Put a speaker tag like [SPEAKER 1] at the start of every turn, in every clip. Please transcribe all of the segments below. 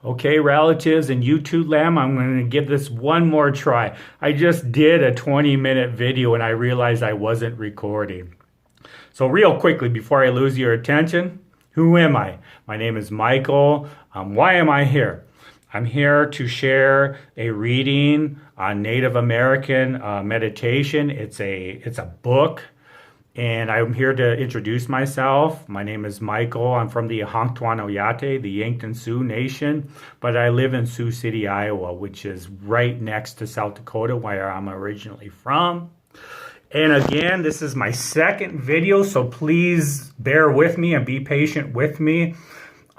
[SPEAKER 1] Okay, relatives and YouTube lamb, I'm going to give this one more try. I just did a 20-minute video and I realized I wasn't recording. So real quickly, before I lose your attention, who am I? My name is Michael. Why am I here? I'm here to share a reading on Native American meditation. It's a book. And I'm here to introduce myself. My name is Michael. I'm from the Ahangtuan Oyate, the Yankton Sioux Nation, but I live in Sioux City, Iowa, which is right next to South Dakota, where I'm originally from. And again, this is my second video, so please bear with me and be patient with me.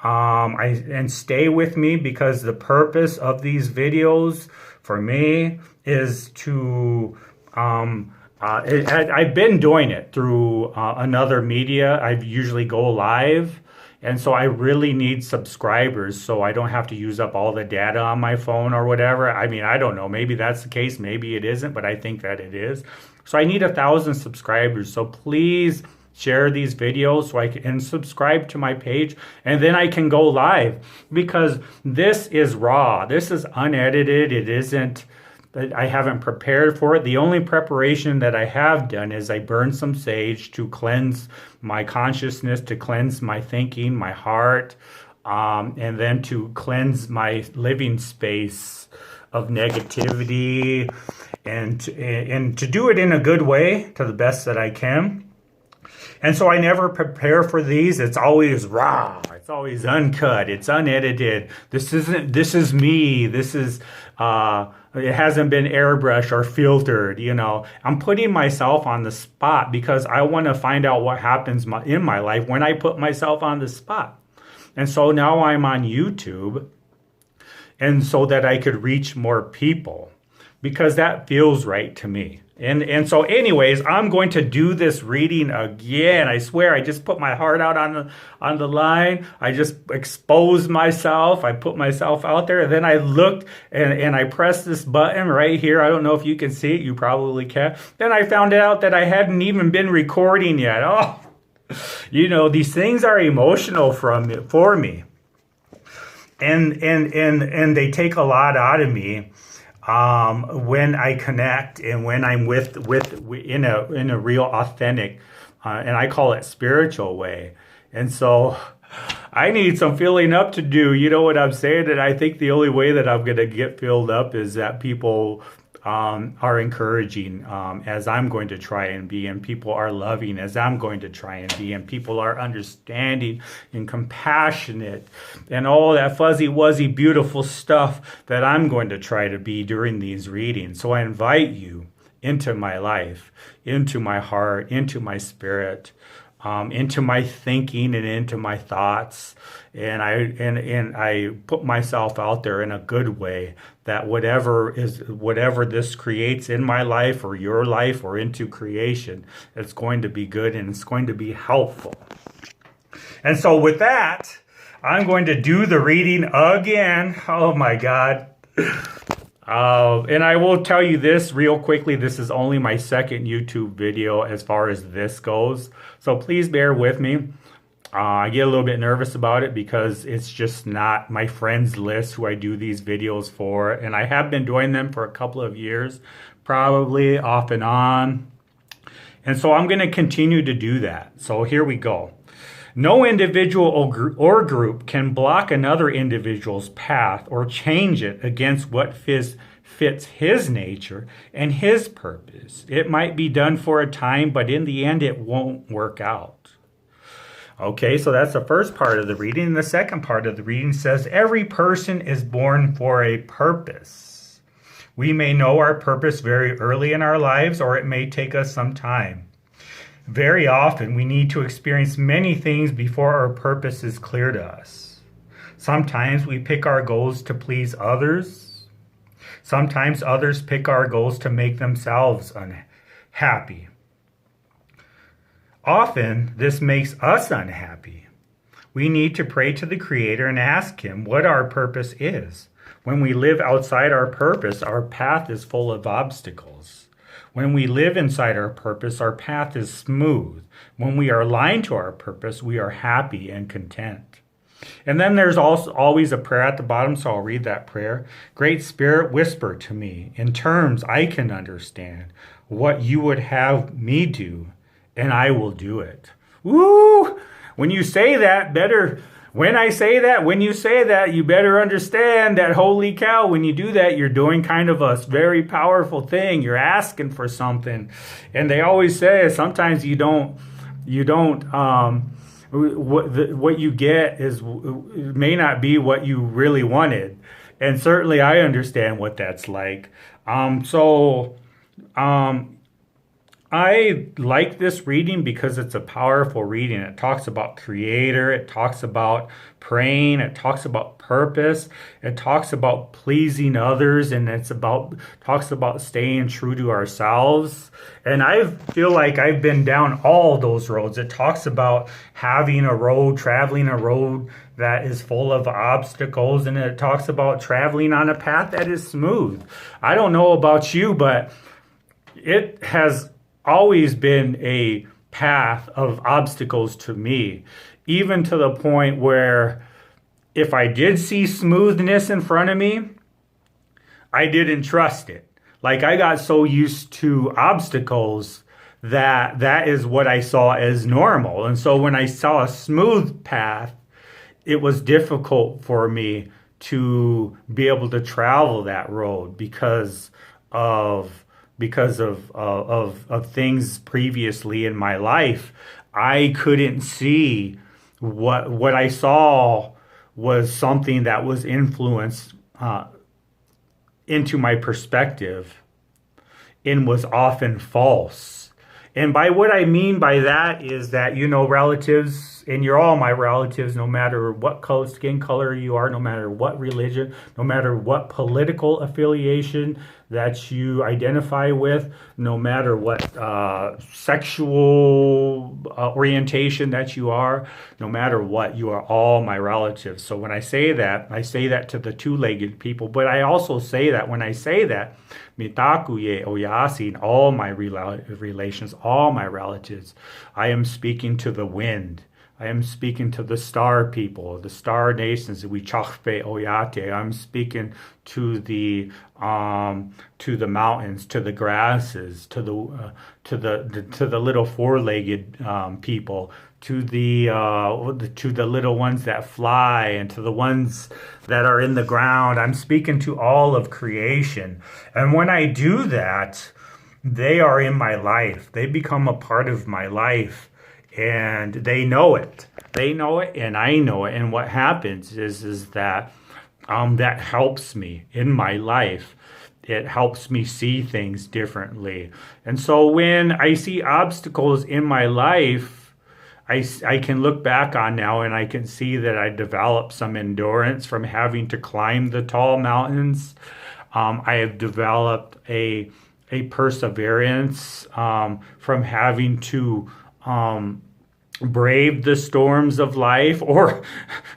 [SPEAKER 1] And stay with me, because the purpose of these videos for me is to I've been doing it through another media. I usually go live, and so I really need subscribers so I don't have to use up all the data on my phone or whatever. I mean, I don't know. Maybe that's the case. Maybe it isn't, but I think that it is. So I need 1,000 subscribers. So please share these videos so I can subscribe to my page, and then I can go live, because this is raw. This is unedited. It isn't. I haven't prepared for it. The only preparation that I have done is I burned some sage to cleanse my consciousness, to cleanse my thinking, my heart, and then to cleanse my living space of negativity, and to do it in a good way, to the best that I can. And so I never prepare for these. It's always raw. It's always uncut. It's unedited. This is me. It hasn't been airbrushed or filtered, you know. I'm putting myself on the spot because I want to find out what happens in my life when I put myself on the spot. And so now I'm on YouTube, and so that I could reach more people, because that feels right to me. And so anyways, I'm going to do this reading again. I swear, I just put my heart out on the line. I just exposed myself. I put myself out there. And then I looked and I pressed this button right here. I don't know if you can see it. You probably can. Then I found out that I hadn't even been recording yet. Oh, you know, these things are emotional for me. And they take a lot out of me. When I connect and when I'm in a real authentic, and I call it spiritual way. And so I need some filling up to do. You know what I'm saying? And I think the only way that I'm going to get filled up is that people are encouraging, as I'm going to try and be, and people are loving as I'm going to try and be, and people are understanding and compassionate and all that fuzzy wuzzy beautiful stuff that I'm going to try to be during these readings. So I invite you into my life, into my heart, into my spirit, into my thinking and into my thoughts, and I put myself out there in a good way, that whatever this creates in my life or your life or into creation, it's going to be good and it's going to be helpful. And so with that, I'm going to do the reading again. Oh my God. And I will tell you this real quickly. This is only my second YouTube video as far as this goes. So please bear with me. I get a little bit nervous about it because it's just not my friends list who I do these videos for. And I have been doing them for a couple of years, probably off and on. And so I'm going to continue to do that. So here we go. No individual or group can block another individual's path or change it against what fits his nature and his purpose. It might be done for a time, but in the end, it won't work out. Okay, so that's the first part of the reading. And the second part of the reading says, every person is born for a purpose. We may know our purpose very early in our lives, or it may take us some time. Very often, we need to experience many things before our purpose is clear to us. Sometimes we pick our goals to please others. Sometimes others pick our goals to make themselves unhappy. Often, this makes us unhappy. We need to pray to the Creator and ask Him what our purpose is. When we live outside our purpose, our path is full of obstacles. When we live inside our purpose, our path is smooth. When we are aligned to our purpose, we are happy and content. And then there's also always a prayer at the bottom, so I'll read that prayer. Great Spirit, whisper to me in terms I can understand what you would have me do, and I will do it. Woo! When you say that, when you say that, you better understand that, holy cow, when you do that, you're doing kind of a very powerful thing. You're asking for something. And they always say sometimes you don't, what you get may not be what you really wanted. And certainly I understand what that's like. So I like this reading because it's a powerful reading. It talks about Creator, it talks about praying, it talks about purpose, it talks about pleasing others, and talks about staying true to ourselves. And I feel like I've been down all those roads. It talks about traveling a road that is full of obstacles, and it talks about traveling on a path that is smooth. I don't know about you, but it has always been a path of obstacles to me, even to the point where if I did see smoothness in front of me, I didn't trust it. Like I got so used to obstacles that is what I saw as normal. And so when I saw a smooth path, it was difficult for me to be able to travel that road because of things previously in my life. I couldn't see what I saw was something that was influenced into my perspective and was often false. And by what I mean by that is that, relatives, and you're all my relatives, no matter what skin color you are, no matter what religion, no matter what political affiliation that you identify with, no matter what sexual orientation that you are, no matter what, you are all my relatives. So when I say that to the two-legged people, but I also say that when I say that, mitakuye oyasin, all my relations, all my relatives, I am speaking to the wind. I am speaking to the star people, the star nations. We chachpe oyate. I'm speaking to the mountains, to the grasses, to the little four-legged people, to the little ones that fly, and to the ones that are in the ground. I'm speaking to all of creation, and when I do that, they are in my life. They become a part of my life. And they know it. They know it, and I know it. And what happens is that that helps me in my life. It helps me see things differently. And so when I see obstacles in my life, I can look back on now and I can see that I developed some endurance from having to climb the tall mountains. I have developed a perseverance from having to brave the storms of life. Or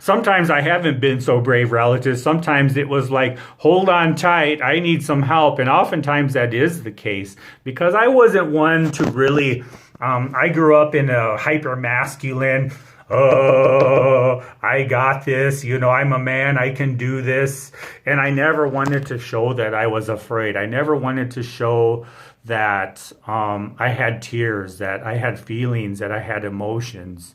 [SPEAKER 1] sometimes I haven't been so brave, relatives. Sometimes it was like, hold on tight, I need some help. And oftentimes that is the case because I wasn't one to really, I grew up in a hyper masculine, I got this, I'm a man, I can do this. And I never wanted to show that I was afraid. I never wanted to show that I had tears, that I had feelings, that I had emotions.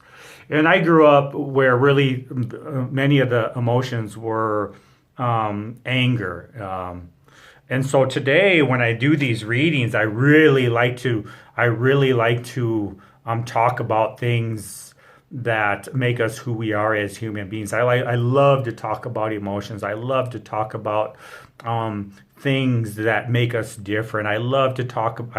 [SPEAKER 1] And I grew up where really many of the emotions were anger. And so today, when I do these readings, I really like to talk about things that make us who we are as human beings. I love to talk about emotions. I love to talk about things that make us different. I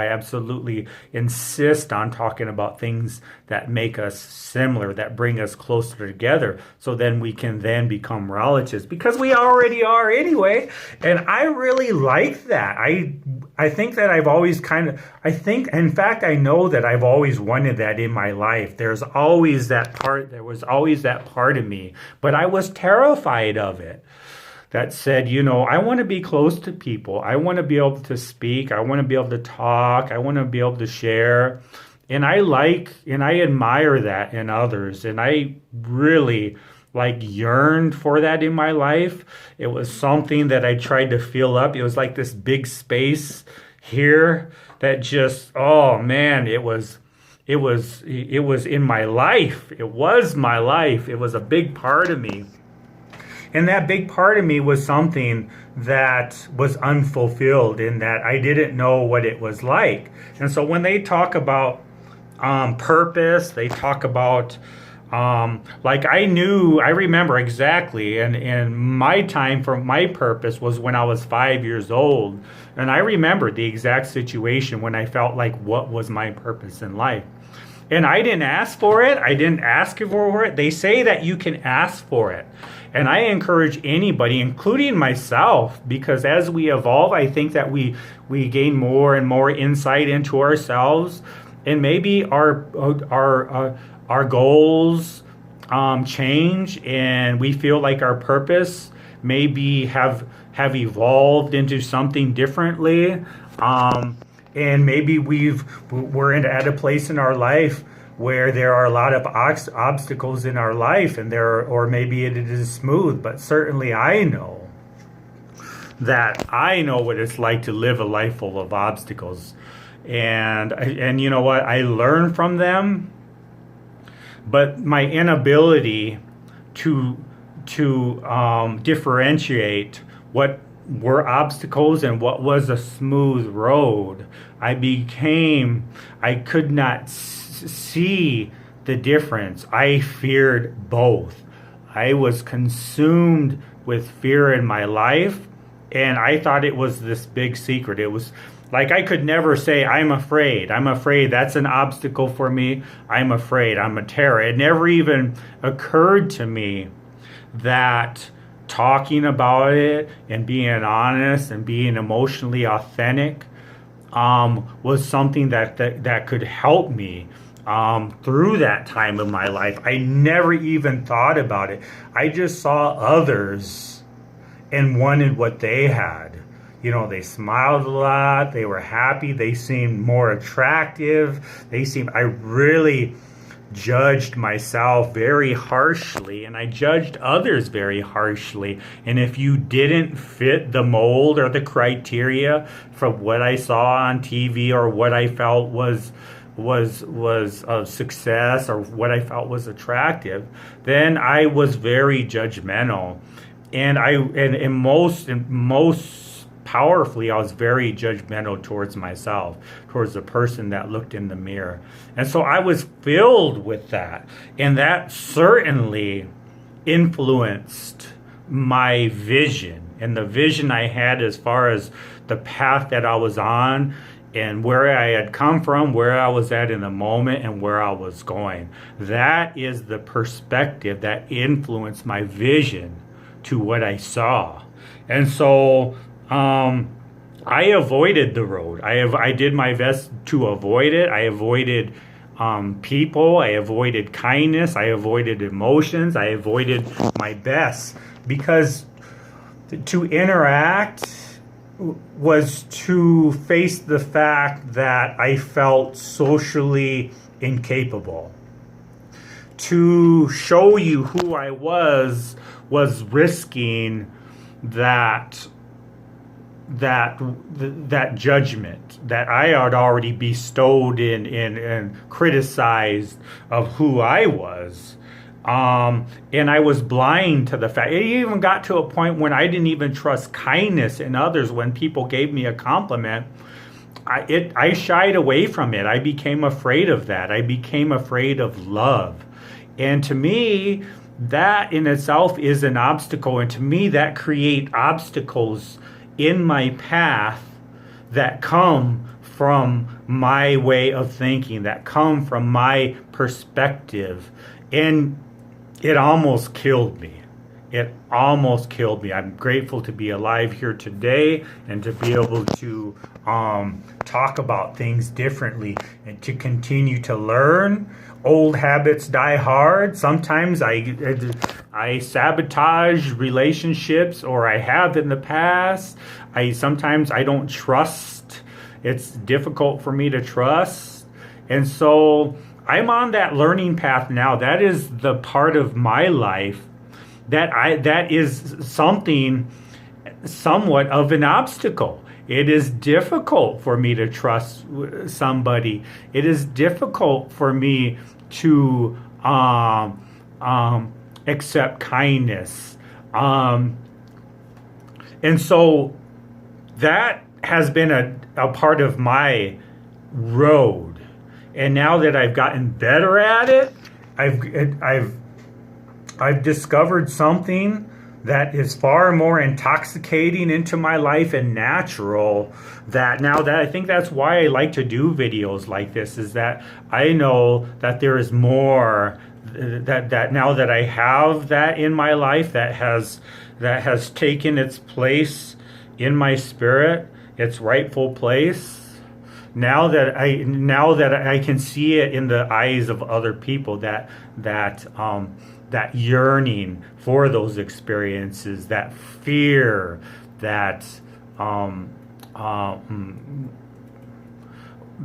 [SPEAKER 1] absolutely insist on talking about things that make us similar, that bring us closer together, so then we can then become relatives, because we already are anyway. And I really like that. I think that I've always in fact, I know that I've always wanted that in my life. There was always that part of me, but I was terrified of it. That said, I want to be close to people. I want to be able to speak. I want to be able to talk. I want to be able to share. And I admire that in others. And I really like yearned for that in my life. It was something that I tried to fill up. It was like this big space here that just, oh man, it was in my life. It was my life. It was a big part of me. And that big part of me was something that was unfulfilled in that I didn't know what it was like. And so when they talk about purpose, they talk about like I remember exactly, and my time for my purpose was when I was 5 years old. And I remember the exact situation when I felt like what was my purpose in life. And I didn't ask for it. I didn't ask for it. They say that you can ask for it. And I encourage anybody, including myself, because as we evolve, I think that we gain more and more insight into ourselves, and maybe our goals change, and we feel like our purpose maybe have evolved into something differently. And maybe we're at a place in our life where there are a lot of obstacles in our life, and or maybe it is smooth, but certainly I know what it's like to live a life full of obstacles. And you know what? I learn from them, but my inability to differentiate what were obstacles and what was a smooth road, I could not see the difference. I feared both. I was consumed with fear in my life, and I thought it was this big secret. It was like I could never say, I'm afraid. I'm afraid. That's an obstacle for me. I'm afraid. I'm a terror. It never even occurred to me that talking about it and being honest and being emotionally authentic was something that could help me through that time of my life. I never even thought about it. I just saw others and wanted what they had. You know, they smiled a lot. They were happy. They seemed more attractive. I really judged myself very harshly, and I judged others very harshly. And if you didn't fit the mold or the criteria from what I saw on TV, or what I felt was a success, or what I felt was attractive, then I was very judgmental. And most powerfully, I was very judgmental towards myself, towards the person that looked in the mirror. And so I was filled with that. And that certainly influenced my vision, and the vision I had as far as the path that I was on, and where I had come from, where I was at in the moment, and where I was going. That is the perspective that influenced my vision to what I saw. And so I avoided the road. I did my best to avoid it. I avoided people. I avoided kindness. I avoided emotions. I avoided my best, because to interact was to face the fact that I felt socially incapable. To show you who I was risking that judgment that I had already bestowed and criticized of who I was. And I was blind to the fact. It even got to a point when I didn't even trust kindness in others. When people gave me a compliment, I shied away from it. I became afraid of that. I became afraid of love. And to me, that in itself is an obstacle. And to me, that creates obstacles in my path that come from my way of thinking, that come from my perspective. And it almost killed me. It almost killed me. I'm grateful to be alive here today, and to be able to talk about things differently, and to continue to learn. Old habits die hard. Sometimes I sabotage relationships, or I have in the past. Sometimes I don't trust. It's difficult for me to trust. And so I'm on that learning path now. That is the part of my life that is something somewhat of an obstacle. It is difficult for me to trust somebody. It is difficult for me to accept kindness. And so that has been a part of my road. And now that I've gotten better at it, I've discovered something that is far more intoxicating into my life and natural, that now that I think that's why I like to do videos like this, is that I know that there is more, that now that I have that in my life, that has taken its place in my spirit, its rightful place. Now that I can see it in the eyes of other people, that yearning for those experiences, that fear, that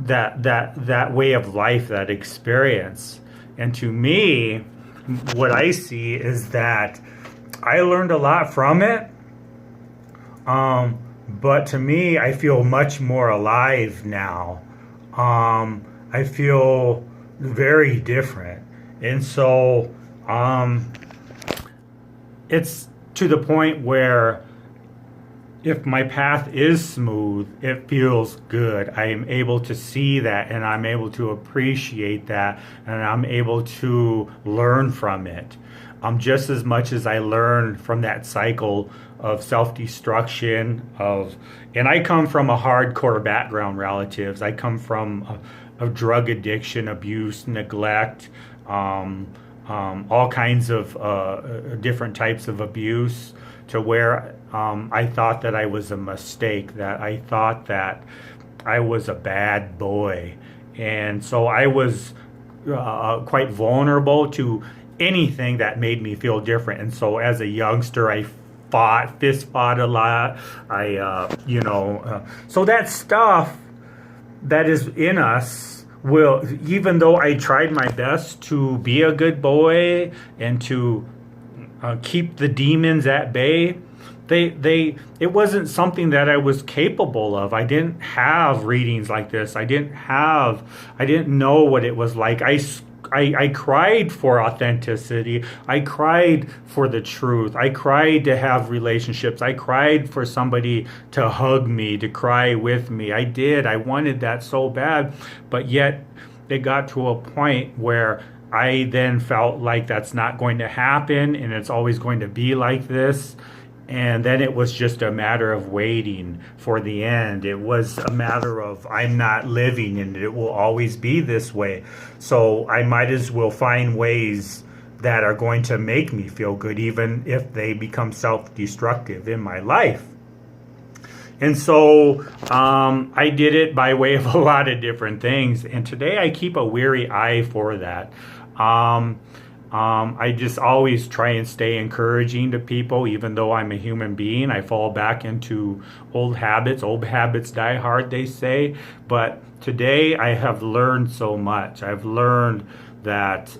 [SPEAKER 1] that way of life, that experience. And to me, what I see is that I learned a lot from it. But to me, I feel much more alive now. I feel very different. And so it's to the point where if my path is smooth, it feels good. I am able to see that, and I'm able to appreciate that, and I'm able to learn from it. Just as much as I learn from that cycle of self-destruction, and I come from a hardcore background, relatives. I come from a drug addiction, abuse, neglect, all kinds of different types of abuse, to where I thought that I was a mistake, that I thought that I was a bad boy. And so I was quite vulnerable to anything that made me feel different. And so as a youngster, I fist fought a lot. So that stuff that is in us will, even though I tried my best to be a good boy and to keep the demons at bay, it wasn't something that I was capable of. I didn't have readings like this. I didn't know what it was like. I cried for authenticity. I cried for the truth. I cried to have relationships. I cried for somebody to hug me, to cry with me. I did. I wanted that so bad. But yet it got to a point where I then felt like that's not going to happen, and it's always going to be like this. And then it was just a matter of waiting for the end. It was a matter of, I'm not living, and it will always be this way. So I might as well find ways that are going to make me feel good, even if they become self-destructive in my life. And so I did it by way of a lot of different things. And today I keep a weary eye for that. I just always try and stay encouraging to people, even though I'm a human being. I fall back into old habits. Old habits die hard, they say. But today I have learned so much. I've learned that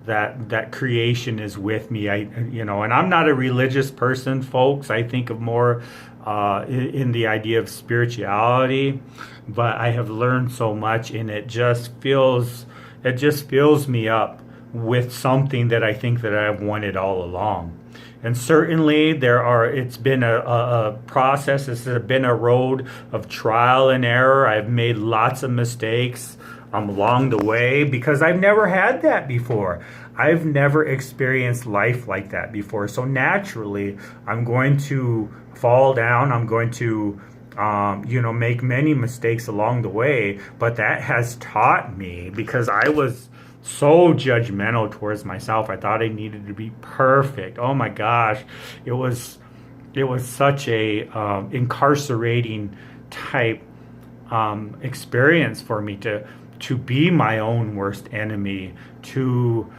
[SPEAKER 1] that creation is with me. And I'm not a religious person, folks. I think of more in the idea of spirituality, but I have learned so much, and it just fills me up with something that I think that I've wanted all along. And certainly it's been a process. This has been a road of trial and error. I've made lots of mistakes along the way, because I've never had that before. I've never experienced life like that before. So naturally, I'm going to fall down. I'm going to, make many mistakes along the way. But that has taught me, because I was so judgmental towards myself. I thought I needed to be perfect. Oh my gosh, it was such a incarcerating type experience for me to be my own worst enemy, to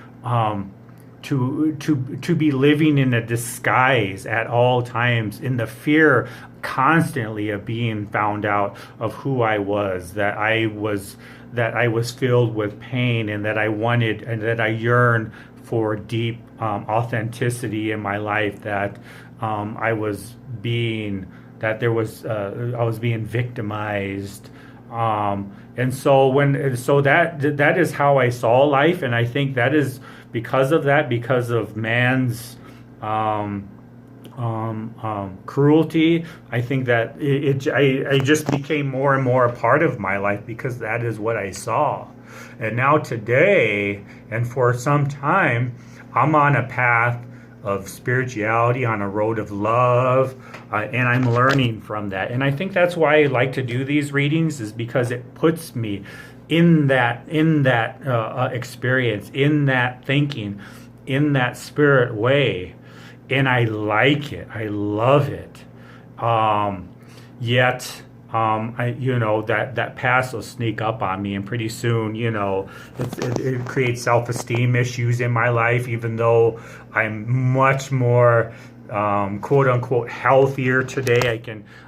[SPEAKER 1] be living in a disguise at all times, in the fear constantly of being found out of who I was, that I was that I was filled with pain, and that I wanted and that I yearned for deep authenticity in my life, that I was being that there was I was being victimized, and so that is how I saw life, and I think that is because of that, because of man's cruelty. I think that I just became more and more a part of my life because that is what I saw. And now today, and for some time, I'm on a path of spirituality, on a road of love, and I'm learning from that. And I think that's why I like to do these readings, is because it puts me in that experience, in that thinking, in that spirit way, and I like it. I love it. Yet, that past will sneak up on me, and pretty soon, it creates self-esteem issues in my life, even though I'm much more quote unquote healthier today.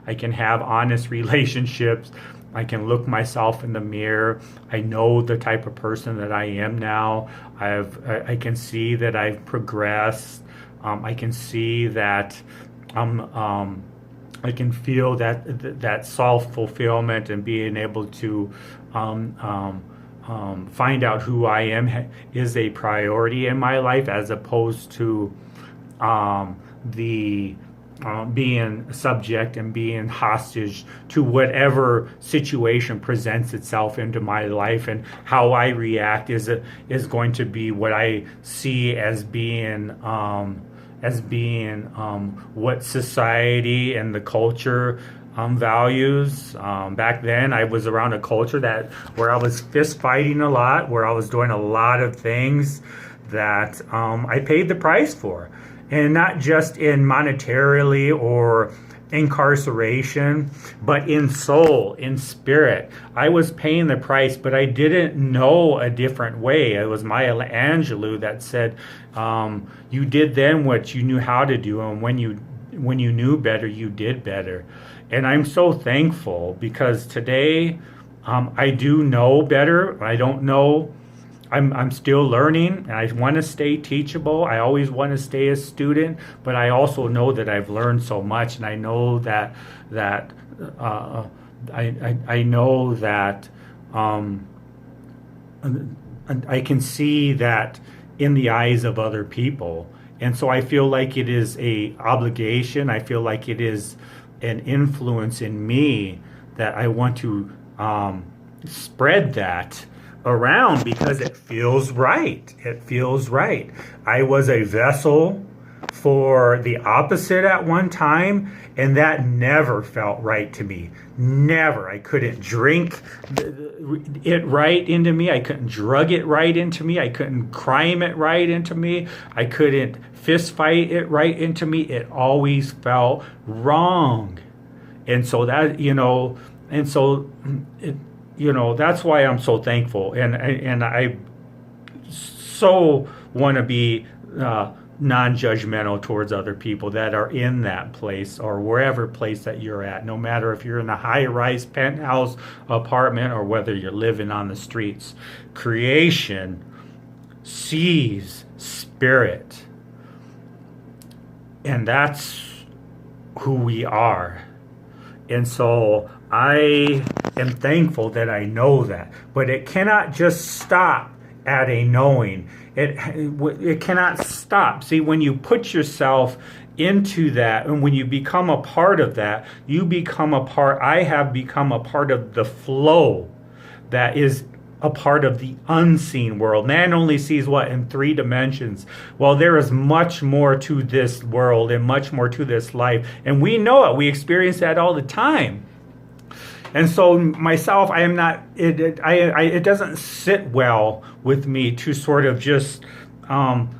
[SPEAKER 1] I can have honest relationships. I can look myself in the mirror. I know the type of person that I am now. I can see that I've progressed. I can see that I can feel that self-fulfillment, and being able to find out who I am is a priority in my life, as opposed to the being subject and being hostage to whatever situation presents itself into my life, and how I react is going to be what I see as being what society and the culture values. Back then, I was around a culture where I was fist fighting a lot, where I was doing a lot of things that I paid the price for, and not just in monetarily or incarceration, but in soul, in spirit. I was paying the price, but I didn't know a different way. It was Maya Angelou that said, you did then what you knew how to do, and when you knew better, you did better. And I'm so thankful, because today I do know better. I don't know. I'm still learning, and I want to stay teachable. I always want to stay a student, but I also know that I've learned so much, and I know that I know that I can see that in the eyes of other people, and so I feel like it is a obligation. I feel like it is an influence in me that I want to spread that around, because it feels right. It feels right. I was a vessel for the opposite at one time, and that never felt right to me. Never. I couldn't drink it right into me. I couldn't drug it right into me. I couldn't crime it right into me. I couldn't fist fight it right into me. It always felt wrong. And so that, that's why I'm so thankful, and I so want to be non-judgmental towards other people that are in that place, or wherever place that you're at, no matter if you're in a high-rise penthouse apartment or whether you're living on the streets. Creation sees spirit, and that's who we are. And so I am thankful that I know that, but it cannot just stop at a knowing. It cannot stop. See, when you put yourself into that, and when you become a part of that, I have become a part of the flow that is a part of the unseen world. Man only sees what? In 3 dimensions. Well, there is much more to this world and much more to this life. And we know it. We experience that all the time. And so myself, I am not, it doesn't sit well with me to sort of just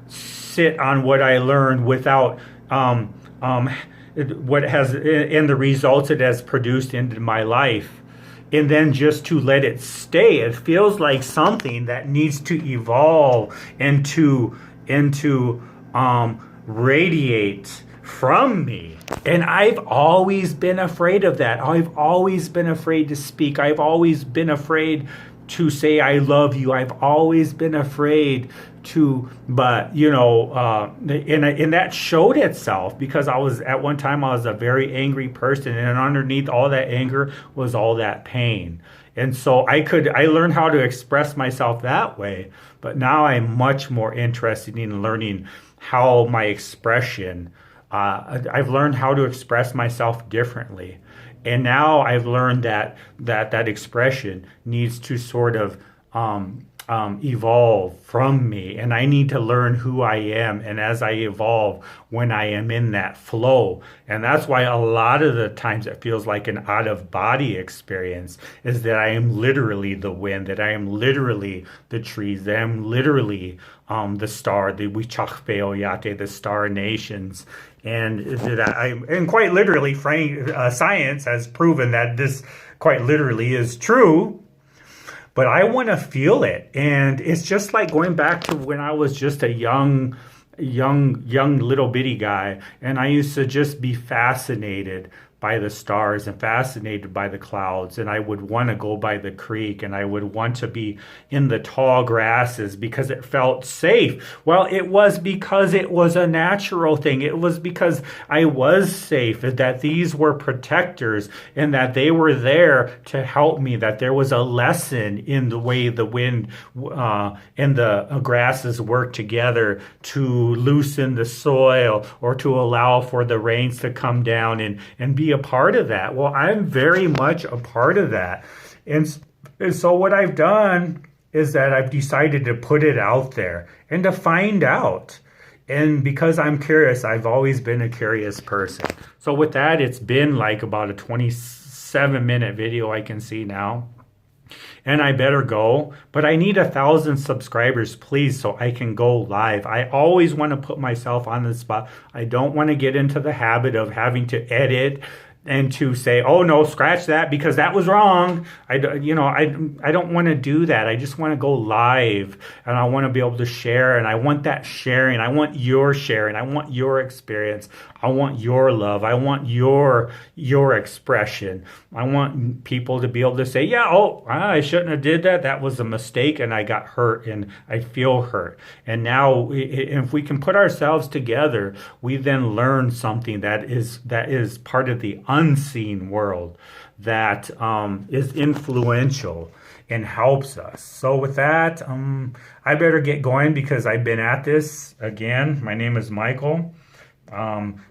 [SPEAKER 1] sit on what I learned without what has, and the results it has produced into my life. And then just to let it stay. It feels like something that needs to evolve and to radiate from me. And I've always been afraid of that. I've always been afraid to speak. I've always been afraid to say I love you. I've always been afraid to, but and that showed itself because I was at one time I was a very angry person, and underneath all that anger was all that pain. And so I learned how to express myself that way, but now I'm much more interested in learning how my expression, I've learned how to express myself differently. And now I've learned that expression needs to sort of evolve from me, and I need to learn who I am. And as I evolve, when I am in that flow, and that's why a lot of the times it feels like an out of body experience, is that I am literally the wind, that I am literally the trees, that I am literally the star, the Wichachpe Oyate, the star nations. And quite literally, science has proven that this quite literally is true. But I want to feel it, and it's just like going back to when I was just a young little bitty guy, and I used to just be fascinated by the stars and fascinated by the clouds, and I would want to go by the creek, and I would want to be in the tall grasses because it felt safe. Well, it was because it was a natural thing. It was because I was safe, that these were protectors, and that they were there to help me, that there was a lesson in the way the wind and the grasses work together to loosen the soil or to allow for the rains to come down and be a part of that. Well, I'm very much a part of that. And so what I've done is that I've decided to put it out there and to find out. And because I'm curious, I've always been a curious person. So with that, it's been like about a 27-minute video I can see now. And I better go, but I need 1,000 subscribers, please, so I can go live. I always want to put myself on the spot. I don't want to get into the habit of having to edit and to say, oh no, scratch that because that was wrong. I don't want to do that. I just want to go live, and I want to be able to share, and I want that sharing. I want your sharing. I want your experience. I want your love. I want your expression. I want people to be able to say, yeah, I shouldn't have did that. That was a mistake, and I got hurt, and I feel hurt. And now if we can put ourselves together, we then learn something that is part of the unseen world that is influential and helps us. So with that, I better get going because I've been at this again. My name is Michael.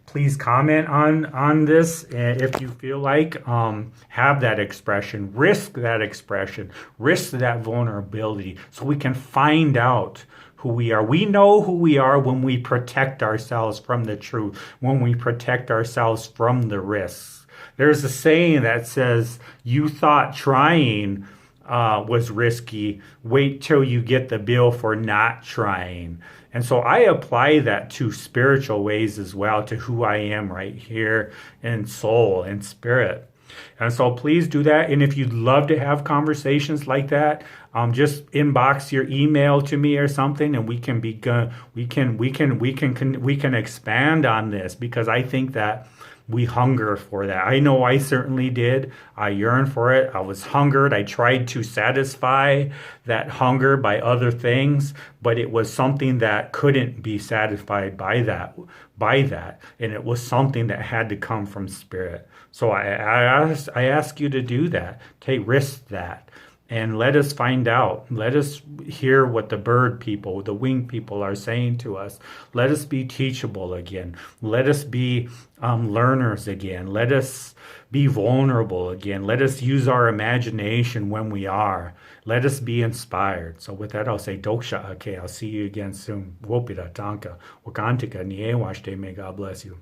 [SPEAKER 1] Please comment on this if you feel like. Have that expression, risk that vulnerability so we can find out who we are. We know who we are when we protect ourselves from the truth, when we protect ourselves from the risks. There's a saying that says, you thought trying was risky. Wait till you get the bill for not trying. And so I apply that to spiritual ways as well, to who I am right here in soul and spirit. And so please do that. And if you'd love to have conversations like that, just inbox your email to me or something, and we can expand on this, because I think that we hunger for that. I know I certainly did. I yearned for it. I was hungered. I tried to satisfy that hunger by other things, but it was something that couldn't be satisfied by that. And it was something that had to come from spirit. So I ask you to do that. Risk that. And let us find out. Let us hear what the bird people, the winged people are saying to us. Let us be teachable again. Let us be learners again. Let us be vulnerable again. Let us use our imagination when we are. Let us be inspired. So with that, I'll say, Doksha Ake. I'll see you again soon. Wopira Tanka. Wakantika Niewashte. May God bless you.